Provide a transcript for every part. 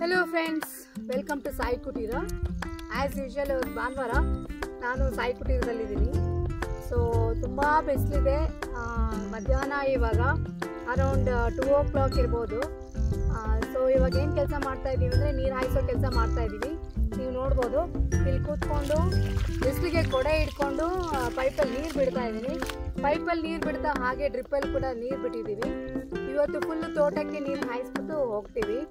Hello friends, welcome to Sai Kuteera. As usual ಭಾನುವಾರ ನಾನು Sai ಕುಟೀರದಲ್ಲಿದ್ದೀನಿ. So ತುಂಬ ಬಿಸಿಲಿದೆ. ಮಧ್ಯಾಹ್ನ ಇವಾಗ ಅರೌಂಡ್ 2 o'clock ಇರ್ಬೋದು. ಸೊ ಇವಾಗ ಏನು ಕೆಲಸ ಮಾಡ್ತಾಯಿದ್ದೀವಿ ಅಂದರೆ ನೀರು ಹಾಯಿಸೋ ಕೆಲಸ ಮಾಡ್ತಾಯಿದ್ದೀವಿ. ನೀವು ನೋಡ್ಬೋದು, ಇಲ್ಲಿ ಕೂತ್ಕೊಂಡು ಬಿಸಿಲಿಗೆ ಕೊಡೆ ಹಿಡ್ಕೊಂಡು ಪೈಪಲ್ಲಿ ನೀರು ಬಿಡ್ತಾ ಇದ್ದೀನಿ. ಪೈಪಲ್ಲಿ ನೀರು ಬಿಡ್ತಾ ಹಾಗೆ ಡ್ರಿಪ್ಪಲ್ಲಿ ಕೂಡ ನೀರು ಬಿಟ್ಟಿದ್ದೀವಿ. ಇವತ್ತು ಫುಲ್ಲು ತೋಟಕ್ಕೆ ನೀರು ಹಾಯಿಸ್ಬಿಟ್ಟು ಹೋಗ್ತೀವಿ.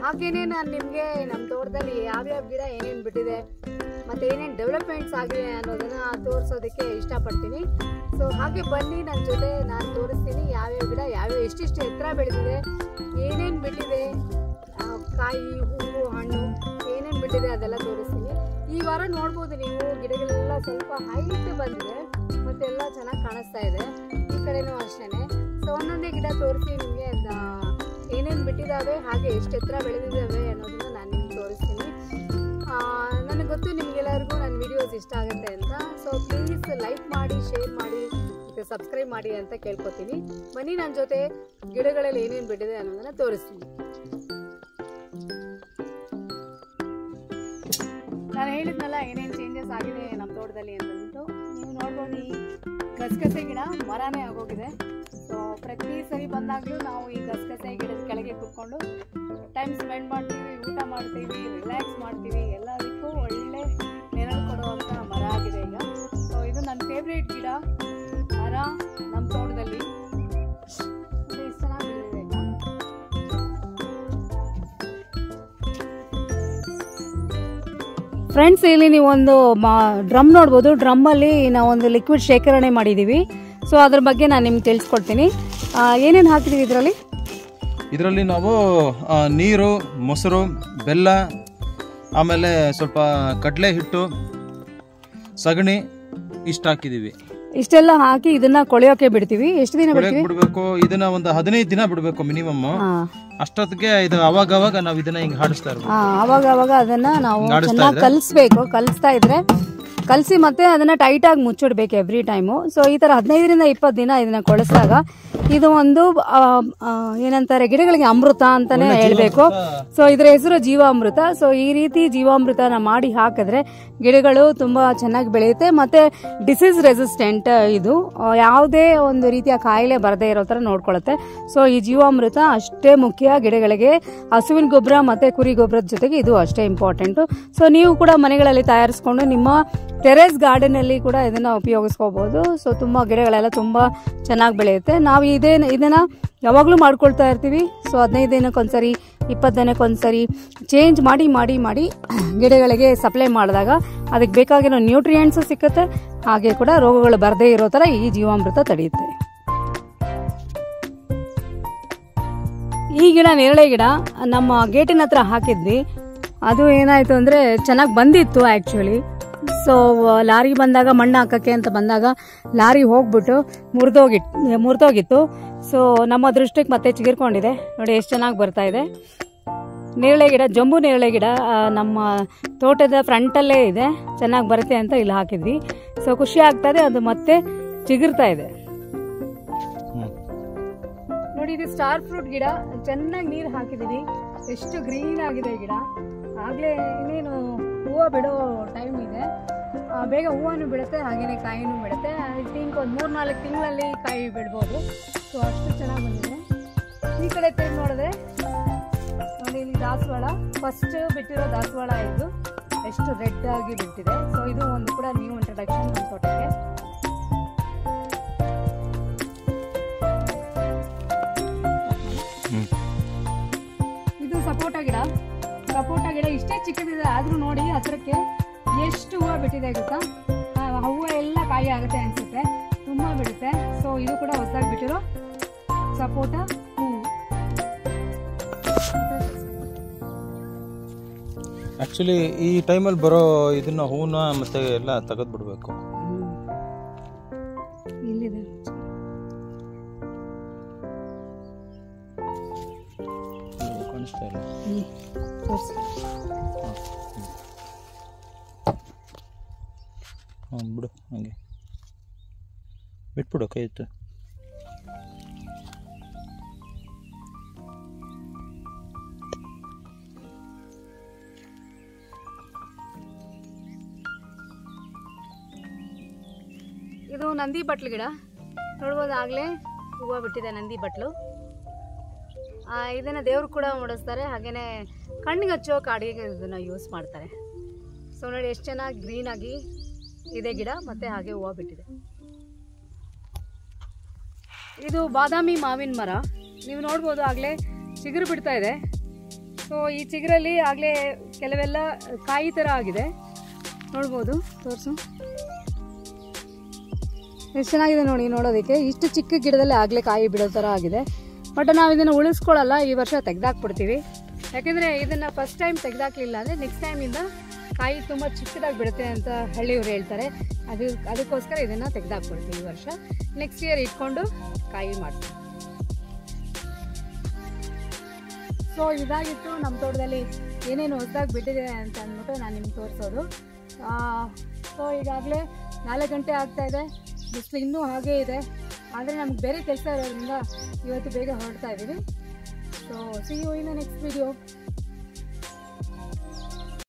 ಹಾಗೇನೆ ನಾನು ನಿಮಗೆ ನಮ್ಮ ತೋಟದಲ್ಲಿ ಯಾವ್ಯಾವ ಗಿಡ ಏನೇನು ಬಿಟ್ಟಿದೆ ಮತ್ತು ಏನೇನು ಡೆವಲಪ್ಮೆಂಟ್ಸ್ ಆಗಿವೆ ಅನ್ನೋದನ್ನು ತೋರಿಸೋದಕ್ಕೆ ಇಷ್ಟಪಡ್ತೀನಿ. ಸೊ ಹಾಗೆ ಬನ್ನಿ, ನನ್ನ ಜೊತೆ ನಾನು ತೋರಿಸ್ತೀನಿ ಯಾವ್ಯಾವ ಗಿಡ ಯಾವ್ಯಾವ ಎಷ್ಟೆಷ್ಟು ಎತ್ತರ ಬೆಳೆದಿದೆ, ಏನೇನು ಬಿಟ್ಟಿದೆ, ಕಾಯಿ ಹೂವು ಹಣ್ಣು ಏನೇನು ಬಿಟ್ಟಿದೆ ಅದೆಲ್ಲ ತೋರಿಸ್ತೀನಿ. ಈ ವಾರ ನೋಡ್ಬೋದು ನೀವು, ಗಿಡಗಳೆಲ್ಲ ಸ್ವಲ್ಪ ಹೈಟ್ ಬಂದಿದೆ ಮತ್ತು ಎಲ್ಲ ಚೆನ್ನಾಗಿ ಕಾಣಿಸ್ತಾ ಇದೆ. ಈ ಕಡೆನೂ ಅಷ್ಟೇ. ಸೊ ಒಂದೊಂದೇ ಗಿಡ ತೋರಿಸಿ ನಿಮಗೆ ಏನೇನು ಬಿಟ್ಟಿದ್ದಾವೆ ಹಾಗೆ ಎಷ್ಟು ಎತ್ತರ ಬೆಳೆದಿದ್ದಾವೆ ಅನ್ನೋದನ್ನು ನಾನು ನಿಮ್ಗೆ ತೋರಿಸ್ತೀನಿ. ನನಗೆ ಗೊತ್ತು ನಿಮಗೆಲ್ಲರಿಗೂ ನನ್ನ ವಿಡಿಯೋಸ್ ಇಷ್ಟ ಆಗುತ್ತೆ ಅಂತ. ಸೊ ಪ್ಲೀಸ್ ಲೈಕ್ ಮಾಡಿ, ಶೇರ್ ಮಾಡಿ ಮತ್ತು ಸಬ್ಸ್ಕ್ರೈಬ್ ಮಾಡಿ ಅಂತ ಕೇಳ್ಕೊತೀನಿ. ಬನ್ನಿ, ನನ್ನ ಜೊತೆ ಗಿಡಗಳಲ್ಲಿ ಏನೇನು ಬಿಟ್ಟಿದೆ ಅನ್ನೋದನ್ನು ತೋರಿಸ್ತೀನಿ. ನಾನು ಹೇಳಿದ್ನಲ್ಲ ಏನೇನು ಚೇಂಜಸ್ ಆಗಿದೆ ನಮ್ಮ ತೋಟದಲ್ಲಿ ಅಂತಂದ್ಬಿಟ್ಟು. ನೀವು ನೋಡ್ಬೋದು, ಈ ಗಸಗಸೆ ಗಿಡ ಮರನೇ ಆಗೋಗಿದೆ. ಸೊ ಪ್ರತಿ ಸರಿ ಬಂದಾಗಲೂ ನಾವು ಈ ಗಸಗಸೆ ಗಿಡದ ಕೆಳಗೆ ಕೂತ್ಕೊಂಡು ಟೈಮ್ ಸ್ಪೆಂಡ್ ಮಾಡ್ತೀವಿ, ಊಟ ಮಾಡ್ತೀವಿ, ರಿಲ್ಯಾಕ್ಸ್ ಮಾಡ್ತೀವಿ. ಎಲ್ಲದಕ್ಕೂ ಒಳ್ಳೆ ನೆರಳು ಕೊಡುವಂಥ ಮರ ಆಗಿದೆ ಈಗ. ಸೊ ಇದು ನನ್ನ ಫೇವ್ರೇಟ್ ಗಿಡ ಮರ ನಮ್ಮ ತೋಟದಲ್ಲಿ. ಇದು ಇಷ್ಟು ಚೆನ್ನಾಗಿ ಬೆಳೆದಿದೆ ಈಗ. ಫ್ರೆಂಡ್ಸ್, ಇಲ್ಲಿ ನೀವೊಂದು ಡ್ರಮ್ ನೋಡ್ಬೋದು. ಡ್ರಮ್ಮಲ್ಲಿ ನಾವೊಂದು ಲಿಕ್ವಿಡ್ ಶೇಖರಣೆ ಮಾಡಿದ್ದೀವಿ. ಸೊ ಅದ್ರ ಬಗ್ಗೆ ನಾನು ನಿಮ್ಗೆ ತಿಳಿಸ್ಕೊಡ್ತೀನಿ. ಏನೇನು ಹಾಕಿದ್ದೀವಿ ಇದರಲ್ಲಿ ನಾವು ನೀರು, ಮೊಸರು, ಬೆಲ್ಲ, ಆಮೇಲೆ ಸ್ವಲ್ಪ ಕಡಲೆ ಹಿಟ್ಟು, ಸಗಣಿ ಇಷ್ಟು ಹಾಕಿದ್ದೀವಿ. ಇಷ್ಟೆಲ್ಲ ಹಾಕಿ ಇದನ್ನ ಕೊಳೆಯೋಕೆ ಬಿಡ್ತೀವಿ. ಎಷ್ಟು ದಿನ ಬಿಡಬೇಕು? ಇದನ್ನ ಒಂದು 15 ದಿನ ಬಿಡಬೇಕು ಮಿನಿಮಮ್. ಅಷ್ಟೊತ್ತಿಗೆ ಇದು ಅವಾಗ ನಾವು ಇದನ್ನ ಹಿಂಗೆ ಹಾಡಿಸ್ತಾ ಇರ್ಬೇಕು. ಅವಾಗ ಅದನ್ನ ನಾವು ಚೆನ್ನಾಗಿ ಕಲಿಸ್ಬೇಕು. ಕಲಿಸ್ತಾ ಇದ್ರೆ ಕಲಸಿ ಮತ್ತೆ ಅದನ್ನ ಟೈಟ್ ಆಗಿ ಮುಚ್ಚಿಡ್ಬೇಕು ಎವ್ರಿ ಟೈಮು. ಸೊ ಈ ತರ 15ರಿಂದ 20 ದಿನ ಇದನ್ನ ಕೊಳಿಸಿದಾಗ ಇದು ಒಂದು ಏನಂತಾರೆ, ಗಿಡಗಳಿಗೆ ಅಮೃತ ಅಂತಾನೆ ಹೇಳ್ಬೇಕು. ಸೊ ಇದ್ರ ಹೆಸರು ಜೀವಾಮೃತ. ಸೊ ಈ ರೀತಿ ಜೀವಾಮೃತನ ಮಾಡಿ ಹಾಕಿದ್ರೆ ಗಿಡಗಳು ತುಂಬಾ ಚೆನ್ನಾಗಿ ಬೆಳೆಯುತ್ತೆ ಮತ್ತೆ ಡಿಸೀಸ್ ರೆಸಿಸ್ಟೆಂಟ್. ಇದು ಯಾವುದೇ ಒಂದು ರೀತಿಯ ಕಾಯಿಲೆ ಬರದೇ ಇರೋ ತರ ನೋಡ್ಕೊಳ್ಳುತ್ತೆ. ಸೊ ಈ ಜೀವಾಮೃತ ಅಷ್ಟೇ ಮುಖ್ಯ ಗಿಡಗಳಿಗೆ. ಹಸುವಿನ ಗೊಬ್ಬರ ಮತ್ತೆ ಕುರಿ ಗೊಬ್ಬರದ ಜೊತೆಗೆ ಇದು ಅಷ್ಟೇ ಇಂಪಾರ್ಟೆಂಟ್. ಸೊ ನೀವು ಕೂಡ ಮನೆಗಳಲ್ಲಿ ತಯಾರಿಸ್ಕೊಂಡು ನಿಮ್ಮ ಟೆರೆಸ್ ಗಾರ್ಡನ್ ಅಲ್ಲಿ ಕೂಡ ಇದನ್ನ ಉಪಯೋಗಿಸ್ಕೋಬಹುದು. ಸೊ ತುಂಬಾ ಗಿಡಗಳೆಲ್ಲ ತುಂಬಾ ಚೆನ್ನಾಗಿ ಬೆಳೆಯುತ್ತೆ. ನಾವು ಇದನ್ನ ಯಾವಾಗ್ಲೂ ಮಾಡ್ಕೊಳ್ತಾ ಇರ್ತೀವಿ. ಸೊ 15 ದಿನಕ್ಕೊಂದ್ಸರಿ, 20 ದಿನಕ್ಕೊಂದ್ಸರಿ ಚೇಂಜ್ ಮಾಡಿ ಮಾಡಿ ಮಾಡಿ ಗಿಡಗಳಿಗೆ ಸಪ್ಲೈ ಮಾಡಿದಾಗ ಅದಕ್ಕೆ ಬೇಕಾಗಿರೋ ನ್ಯೂಟ್ರಿಯೆಂಟ್ಸ್ ಸಿಕ್ಕುತ್ತೆ. ಹಾಗೆ ಕೂಡ ರೋಗಗಳು ಬರದೇ ಇರೋ ತರ ಈ ಜೀವಾಮೃತ ತಡೆಯುತ್ತೆ. ಈ ಗಿಡ ನೇರಳೆ ಗಿಡ ನಮ್ಮ ಗೇಟಿನ ಹತ್ರ ಹಾಕಿದ್ವಿ. ಅದು ಏನಾಯ್ತು ಅಂದ್ರೆ ಚೆನ್ನಾಗಿ ಬಂದಿತ್ತು ಆಕ್ಚುಲಿ. ಸೊ ಲಾರಿ ಬಂದಾಗ ಮಣ್ಣು ಹಾಕಕ್ಕೆ ಅಂತ ಬಂದಾಗ ಲಾರಿ ಹೋಗ್ಬಿಟ್ಟು ಮುರಿದೋಗಿತ್ತು. ಸೊ ನಮ್ಮ ದೃಷ್ಟಿಗೆ ಮತ್ತೆ ಚಿಗುರ್ಕೊಂಡಿದೆ. ನೋಡಿ ಎಷ್ಟು ಚೆನ್ನಾಗಿ ಬರ್ತಾ ಇದೆ. ನೇರಳೆ ಗಿಡ, ಜಂಬು ನೇರಳೆ ಗಿಡ ನಮ್ಮ ತೋಟದ ಫ್ರಂಟಲ್ಲೇ ಇದೆ. ಚೆನ್ನಾಗಿ ಬರುತ್ತೆ ಅಂತ ಇಲ್ಲಿ ಹಾಕಿದ್ವಿ. ಸೊ ಖುಷಿ ಆಗ್ತಾ ಇದೆ, ಅದು ಮತ್ತೆ ಚಿಗುರ್ತಾ ಇದೆ. ನೋಡಿ, ಇದು ಸ್ಟಾರ್ ಫ್ರೂಟ್ ಗಿಡ. ಚೆನ್ನಾಗಿ ನೀರು ಹಾಕಿದೀವಿ. ಎಷ್ಟು ಗ್ರೀನ್ ಆಗಿದೆ ಗಿಡ. ಆಗ್ಲೇ ಇನ್ನೇನು ಹೂವು ಬಿಡೋ ಟೈಮ್ ಇದೆ. ಬೇಗ ಹೂವನ್ನು ಬಿಡುತ್ತೆ, ಹಾಗೇನೆ ಕಾಯಿನೂ ಬಿಡುತ್ತೆ. ಐ ಥಿಂಕ್ ಒಂದು 3-4 ತಿಂಗಳಲ್ಲಿ ಕಾಯಿ ಬಿಡ್ಬೋದು. ಸೊ ಅಷ್ಟು ಚೆನ್ನಾಗಿ ಬಂದಿದೆ. ಈ ಕಡೆ ತಿರುಗಿ ನೋಡಿದ್ರೆ ನೋಡಿ, ಇಲ್ಲಿ ದಾಸವಾಳ, ಫಸ್ಟ್ ಬಿಟ್ಟಿರೋ ದಾಸವಾಳ ಇದು ಎಷ್ಟು ರೆಡ್ ಆಗಿ ಬಿಟ್ಟಿದೆ. ಸೊ ಇದು ಒಂದು ಕೂಡ ನ್ಯೂ ಇಂಟ್ರಡಕ್ಷನ್ ನಮ್ಮ ತೋಟಕ್ಕೆ. ಇದು ಸಪೋಟ ಗಿಡ. ಸಪೋಟ ಗಿಡ ಇಷ್ಟೇ ಚಿಕ್ಕದಿದೆ, ಆದ್ರೂ ನೋಡಿ ಹತ್ರಕ್ಕೆ ಎಷ್ಟು ಹೂವು ಬಿಟ್ಟಿದೆ ಗೊತ್ತಾ. ಹೂವು ಎಲ್ಲ ಕಾಯಿ ಆಗುತ್ತೆ ಅನ್ಸುತ್ತೆ, ತುಂಬಾ ಬಿಡುತ್ತೆ. ಸೊ ಇದು ಕೂಡ ಹೊಸದಾಗಿ ಬಿಟ್ಟಿರೋ ಸಪೋಟ ಹೂವು. ಆಕ್ಚುಲಿ ಈ ಟೈಮಲ್ಲಿ ಬರೋ ಇದನ್ನ ಹೂವನ್ನ ಮತ್ತೆ ಎಲ್ಲ ತೆಗೆದು ಬಿಡಬೇಕು. ಇಲ್ಲಿದೆ ಕಾಣಿಸ್ತಾ ಇಲ್ಲ. ಬಿಡು, ಹಂಗೆ ಬಿಟ್ಬಿಡು, ಕೈ ಇತ್ತು. ಇದು ನಂದಿ ಬಟ್ಲು ಗಿಡ ನೋಡ್ಬೋದಾಗಲೇ ಹೂವು ಬಿಟ್ಟಿದೆ ನಂದಿ ಬಟ್ಲು. ಇದನ್ನು ದೇವ್ರು ಕೂಡ ಮುಡಿಸ್ತಾರೆ, ಹಾಗೆಯೇ ಕಣ್ಣಿಗೆ ಹಚ್ಚೋಕೆ ಅಡುಗೆಗೆ ಇದನ್ನು ಯೂಸ್ ಮಾಡ್ತಾರೆ. ಸೊ ನೋಡಿ ಎಷ್ಟು ಚೆನ್ನಾಗಿ ಗ್ರೀನಾಗಿ ಇದೆ ಗಿಡ, ಮತ್ತು ಹಾಗೆ ಹೂವು ಬಿಟ್ಟಿದೆ. ಇದು ಬಾದಾಮಿ ಮಾವಿನ ಮರ, ನೀವು ನೋಡ್ಬೋದು ಆಗಲೇ ಚಿಗುರು ಬಿಡ್ತಾ ಇದೆ. ಸೊ ಈ ಚಿಗುರಲ್ಲಿ ಆಗಲೇ ಕೆಲವೆಲ್ಲ ಕಾಯಿ ಥರ ಆಗಿದೆ, ನೋಡ್ಬೋದು. ತೋರಿಸು, ಎಷ್ಟು ಚೆನ್ನಾಗಿದೆ ನೋಡಿ ನೋಡೋದಕ್ಕೆ. ಇಷ್ಟು ಚಿಕ್ಕ ಗಿಡದಲ್ಲಿ ಆಗಲೇ ಕಾಯಿ ಬಿಡೋ ಥರ ಆಗಿದೆ. ಬಟ್ ನಾವು ಇದನ್ನು ಉಳಿಸ್ಕೊಳ್ಳಲ್ಲ, ಈ ವರ್ಷ ತೆಗೆದಾಕ್ಬಿಡ್ತೀವಿ. ಯಾಕೆಂದರೆ ಇದನ್ನು ಫಸ್ಟ್ ಟೈಮ್ ತೆಗೆದಾಕ್ಲಿಲ್ಲ ಅಂದರೆ ನೆಕ್ಸ್ಟ್ ಟೈಮಿಂದ ಕಾಯಿ ತುಂಬ ಚಿಕ್ಕದಾಗಿ ಬಿಡುತ್ತೆ ಅಂತ ಹಳ್ಳಿಯವರು ಹೇಳ್ತಾರೆ. ಅದಕ್ಕೋಸ್ಕರ ಇದನ್ನು ತೆಗೆದಾಕ್ಬಿಡ್ತೀವಿ ಈ ವರ್ಷ. ನೆಕ್ಸ್ಟ್ ಇಯರ್ ಇಟ್ಕೊಂಡು ಕಾಯಿ ಮಾಡ್ತೀವಿ. ಸೊ ಇದಾಗಿತ್ತು ನಮ್ಮ ತೋಟದಲ್ಲಿ ಏನೇನು ಹೊಸದಾಗಿ ಬಿಟ್ಟಿದೆ ಅಂತ ಅಂದ್ಬಿಟ್ಟು ನಾನು ನಿಮ್ಗೆ ತೋರಿಸೋದು. ಸೊ ಈಗಾಗಲೇ 4 ಗಂಟೆ ಆಗ್ತಾಯಿದೆ, ಬಿಸಿಲು ಇನ್ನೂ ಹಾಗೇ ಇದೆ. ಆದರೆ ನಮ್ಗೆ ಬೇರೆ ಕೆಲಸ ಇರೋದ್ರಿಂದ ಇವತ್ತು ಬೇಗ ಹೊರಡ್ತಾ ಇದ್ದೀವಿ. So see you in the next video.